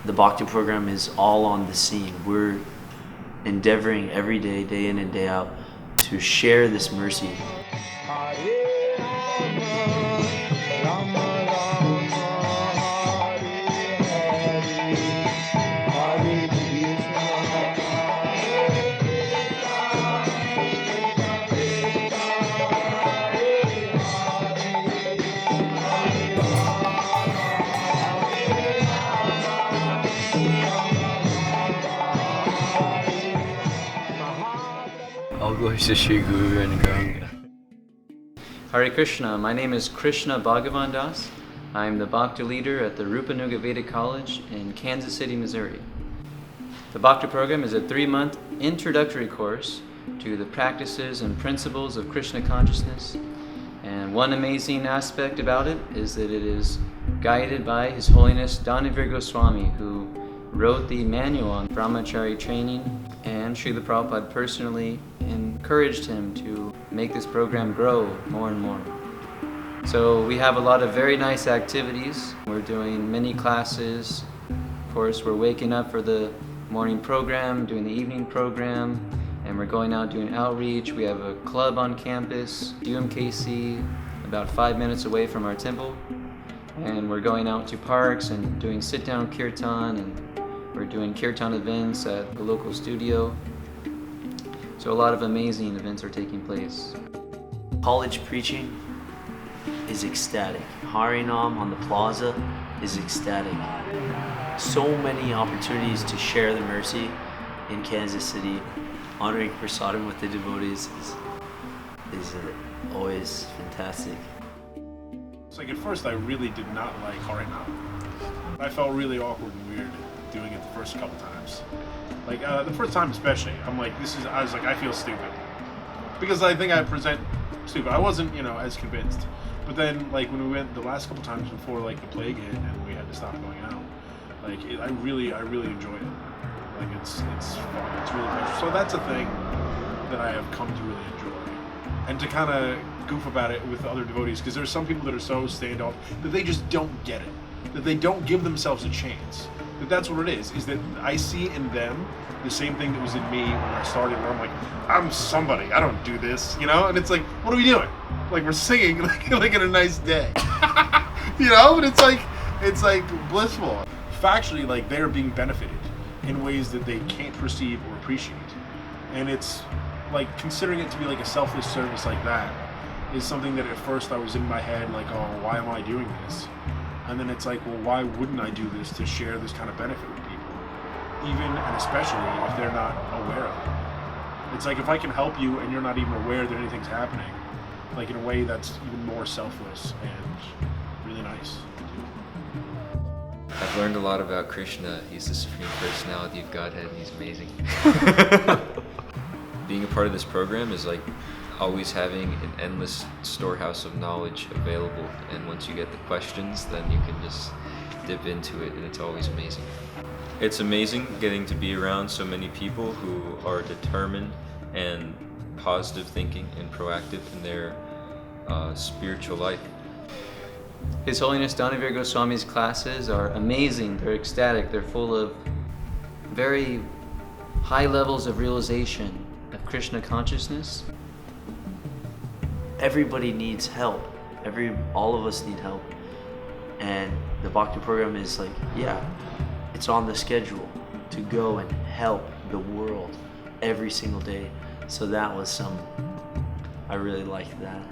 The Bhakti program is all on the scene. We're endeavoring every day, day in and day out, to share this mercy. All glories to Shri Guru and Ganga. Hare Krishna, my name is Krishna Bhagavan Das. I'm the Bhakti leader at the Rupanuga Vedic College in Kansas City, Missouri. The Bhakti program is a 3-month introductory course to the practices and principles of Krishna consciousness. And one amazing aspect about it is that it is guided by His Holiness Dhanavir Goswami, who wrote the manual on brahmachari training, and Srila Prabhupada personally encouraged him to make this program grow more and more. So we have a lot of very nice activities. We're doing many classes. Of course, we're waking up for the morning program, doing the evening program, and we're going out doing outreach. We have a club on campus, UMKC, about 5 minutes away from our temple. And we're going out to parks and doing sit-down kirtan, and we're doing kirtan events at the local studio. So a lot of amazing events are taking place. College preaching is ecstatic. Harinam on the plaza is ecstatic. So many opportunities to share the mercy in Kansas City. Honoring prasadam with the devotees is always fantastic. It's like at first I really did not like Harinam. I felt really awkward and weird doing it the first couple times. Like the first time especially, I was like, I feel stupid. Because I think I present stupid. I wasn't, as convinced. But then, like, when we went the last couple times before, like, the plague hit and we had to stop going out, like, I really enjoy it. Like, it's fun. It's really pleasure. So that's a thing that I have come to really enjoy. And to kind of goof about it with other devotees, because there's some people that are so standoff that they just don't get it. That they don't give themselves a chance. That's what it is that I see in them the same thing that was in me when I started, where I'm like, I'm somebody, I don't do this, and it's like, what are we doing? Like, we're singing like in a nice day, but it's like blissful. Factually, like, they're being benefited in ways that they can't perceive or appreciate, and it's like, considering it to be like a selfless service like that is something that at first I was in my head like, oh, why am I doing this? And then it's like, well, why wouldn't I do this to share this kind of benefit with people? Even and especially if they're not aware of it. It's like, if I can help you and you're not even aware that anything's happening, like, in a way that's even more selfless and really nice to do. I've learned a lot about Krishna. He's the Supreme Personality of Godhead and he's amazing. Being a part of this program is like always having an endless storehouse of knowledge available, and once you get the questions, then you can just dip into it, and it's always amazing. It's amazing getting to be around so many people who are determined and positive thinking and proactive in their spiritual life. His Holiness Dhanavir Goswami's classes are amazing. They're ecstatic. They're full of very high levels of realization of Krishna consciousness. Everybody needs help. All of us need help. And the Bhakti program is like, it's on the schedule to go and help the world every single day. So that was I really liked that.